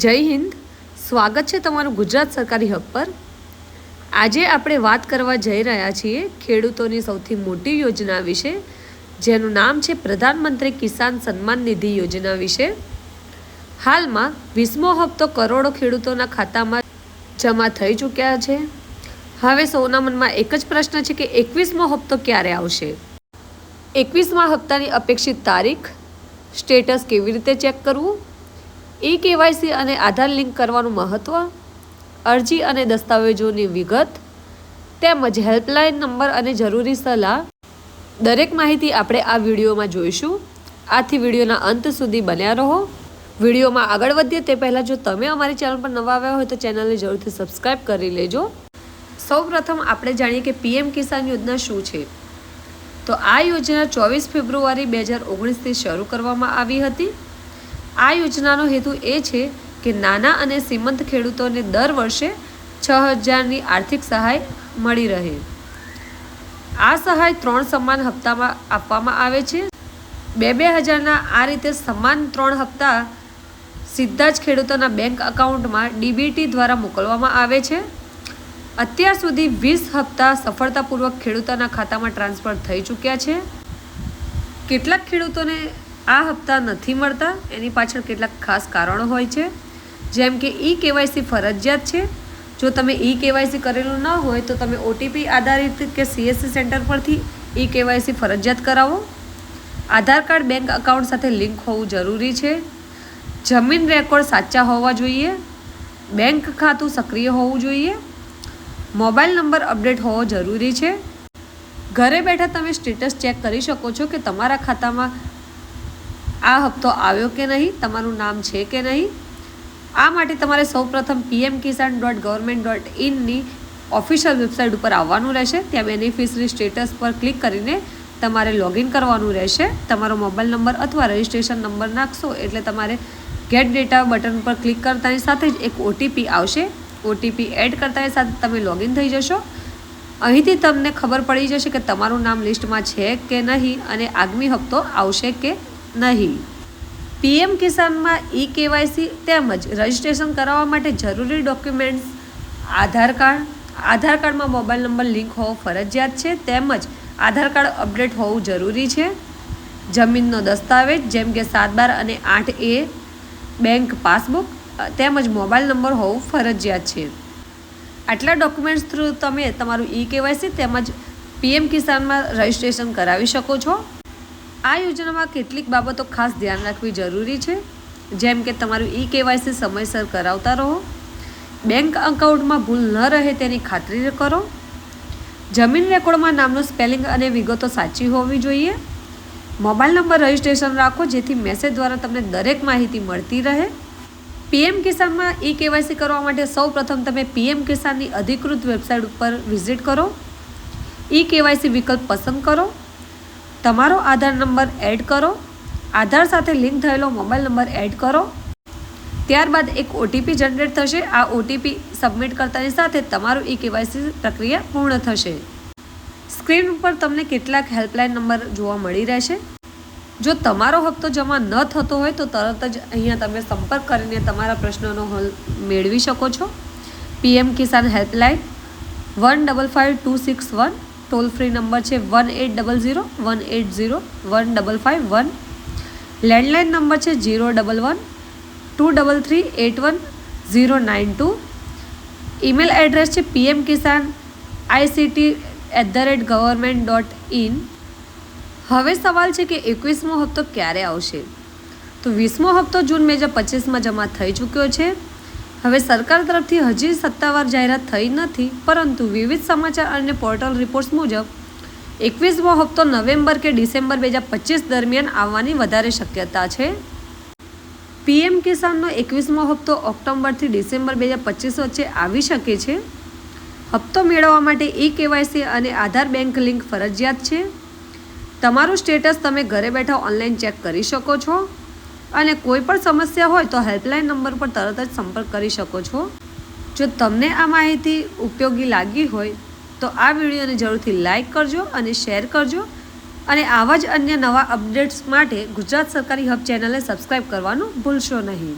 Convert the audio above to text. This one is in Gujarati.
જય હિન્દ, સ્વાગત છે તમારું ગુજરાત સરકારી હબ પર। આજે આપણે વાત કરવા જઈ રહ્યા છીએ ખેડૂતોની સૌથી મોટી યોજના વિશે, જેનું નામ છે પ્રધાનમંત્રી કિસાન સન્માન નિધિ યોજના વિશે। હાલમાં 20મો હપ્તો કરોડો ખેડૂતોના ખાતામાં જમા થઈ ચૂક્યા છે। હવે સૌના મનમાં એક જ પ્રશ્ન છે કે 21મો હપ્તો ક્યારે આવશે। 21મા હપ્તાની અપેક્ષિત તારીખ, સ્ટેટસ કેવી રીતે ચેક કરવું, KYC અને આધાર લિંક કરવાનું મહત્વ, અરજી અને દસ્તાવેજોની વિગત તેમજ હેલ્પલાઇન નંબર અને જરૂરી સલાહ, દરેક માહિતી આપણે આ વિડીયોમાં જોઈશું। આથી વિડીયોના અંત સુધી બન્યા રહો। વિડીયોમાં આગળ વધીએ તે પહેલાં જો તમે અમારી ચેનલ પર નવા આવ્યા હોય તો ચેનલને જરૂરથી સબસ્ક્રાઈબ કરી લેજો। સૌપ્રથમ આપણે જાણીએ કે PM કિસાન યોજના શું છે। તો આ યોજના 24 ફેબ્રુઆરી 2019થી શરૂ કરવામાં આવી હતી। આ યોજનાનો હેતુ એ છે કે નાના અને સીમંત ખેડૂતોને દર વર્ષે 6000ની આર્થિક સહાય મળી રહે। આ સહાય 3 સમાન હપ્તામાં આપવામાં આવે છે। 2000ના આ રીતે સમાન 3 હપ્તા સીધા જ ખેડૂતોના બેંક એકાઉન્ટમાં DBT દ્વારા મોકલવામાં આવે છે। અત્યાર સુધી 20 હપ્તા સફળતાપૂર્વક ખેડૂતોના ખાતામાં ટ્રાન્સફર થઈ ચૂક્યા છે। કેટલાક ખેડૂતોને આ હપ્તા નથી મળતા, એની પાછળ કેટલાક ખાસ કારણો હોય છે, જેમ કે KYC ફરજિયાત છે। જો તમે KYC કરેલું ન હોય તો તમે OTP આધારિત કે CSC સેન્ટર પરથી KYC ફરજિયાત કરાવો। આધાર કાર્ડ બેંક એકાઉન્ટ સાથે લિંક હોવું જરૂરી છે। જમીન રેકોર્ડ સાચા હોવા જોઈએ। બેંક ખાતું સક્રિય હોવું જોઈએ। મોબાઈલ નંબર અપડેટ હોવો જરૂરી છે। ઘરે બેઠા તમે સ્ટેટસ ચેક કરી શકો છો કે તમારા ખાતામાં આ હપ્તો આવ્યો કે નહીં, તમારું નામ છે કે નહીં। આ માટે તમારે સૌપ્રથમ pmkisan.government.in ની ઓફિશિયલ વેબસાઇટ ઉપર આવવાનું રહેશે। ત્યાં બેનિફિશરી સ્ટેટસ પર ક્લિક કરીને તમારે લોગિન કરવાનું રહેશે। તમારો મોબાઈલ નંબર અથવા રજિસ્ટ્રેશન નંબર નાખશો એટલે તમારે ગેટ ડેટા બટન પર ક્લિક કરતાની સાથે જ એક OTP આવશે। OTP એડ કરતાની સાથે તમે લોગિન થઈ જશો। અહીંથી તમને ખબર પડી જશે કે તમારું નામ લિસ્ટમાં છે કે નહીં અને આગામી હપ્તો આવશે કે નહીં। PM કિસાનમાં KYC તેમજ રજિસ્ટ્રેશન કરાવવા માટે જરૂરી ડોક્યુમેન્ટ્સ આધાર કાર્ડમાં મોબાઈલ નંબર લિંક હોવો ફરજિયાત છે તેમજ આધાર કાર્ડ અપડેટ હોવું જરૂરી છે। જમીનનો દસ્તાવેજ જેમ કે 7/12 અને 8A, બેંક પાસબુક તેમજ મોબાઈલ નંબર હોવું ફરજિયાત છે। આટલા ડોક્યુમેન્ટ્સ થ્રુ તમે તમારું KYC તેમજ PM કિસાનમાં રજિસ્ટ્રેશન કરાવી શકો છો। આ યોજનામાં કેટલીક બાબતો ખાસ ધ્યાન રાખવી જરૂરી છે, જેમ કે તમારું KYC સમયસર કરાવતા રહો। બેંક એકાઉન્ટમાં ભૂલ ન રહે તેની ખાતરી કરો। જમીન રેકોર્ડમાં નામનું સ્પેલિંગ અને વિગતો સાચી હોવી જોઈએ। મોબાઈલ નંબર રજિસ્ટ્રેશન રાખો જેથી મેસેજ દ્વારા તમને દરેક માહિતી મળતી રહે। PM કિસાનમાં KYC કરવા માટે સૌપ્રથમ તમે PM કિસાનની અધિકૃત વેબસાઇટ ઉપર વિઝિટ કરો। KYC વિકલ્પ પસંદ કરો। તમારો આધાર નંબર એડ કરો। આધાર સાથે લિંક થયેલો મોબાઈલ નંબર એડ કરો। ત્યારબાદ એક OTP જનરેટ થશે। આ OTP સબમિટ કરતાની સાથે તમારું KYC પ્રક્રિયા પૂર્ણ થશે। સ્ક્રીન ઉપર તમને કેટલાક હેલ્પલાઇન નંબર જોવા મળી રહેશે। જો તમારો હપ્તો જમા ન થતો હોય તો તરત જ અહીંયા તમે સંપર્ક કરીને તમારા પ્રશ્નનો હલ મેળવી શકો છો। PM કિસાન હેલ્પલાઇન 155261, ટોલ ફ્રી નંબર છે 1800 180 1551, લેન્ડલાઇન નંબર છે 011 233 81092, ઈમેલ એડ્રેસ છે pmkisan@government.in। હવે સવાલ છે કે 21મો હપ્તો ક્યારે આવશે। તો 20મો હપ્તો જૂન 2025માં જમા થઈ ચૂક્યો છે। હવે સરકાર તરફથી હજી સત્તાવાર જાહેરાત થઈ નથી, પરંતુ વિવિધ સમાચાર અને પોર્ટલ રિપોર્ટ્સ મુજબ 21મો હપ્તો નવેમ્બર કે ડિસેમ્બર 2025 દરમિયાન આવવાની વધારે શક્યતા છે। PM કિસાનનો 21મો હપ્તો ઓક્ટોબરથી ડિસેમ્બર 2025 વચ્ચે આવી શકે છે। હપ્તો મેળવવા માટે KYC અને આધાર બેંક લિંક ફરજિયાત છે। તમારું સ્ટેટસ તમે ઘરે બેઠા ઓનલાઈન ચેક કરી શકો છો અને કોઈ પણ સમસ્યા હોય તો હેલ્પલાઇન નંબર પર તરત જ સંપર્ક કરી શકો છો। જો તમને આ માહિતી ઉપયોગી લાગી હોય તો આ વિડીયોને જરૂરથી લાઈક કરજો અને શેર કરજો અને આવા જ અન્ય નવા અપડેટ્સ માટે ગુજરાત સરકારી હબ ચેનલને સબસ્ક્રાઈબ કરવાનું ભૂલશો નહીં।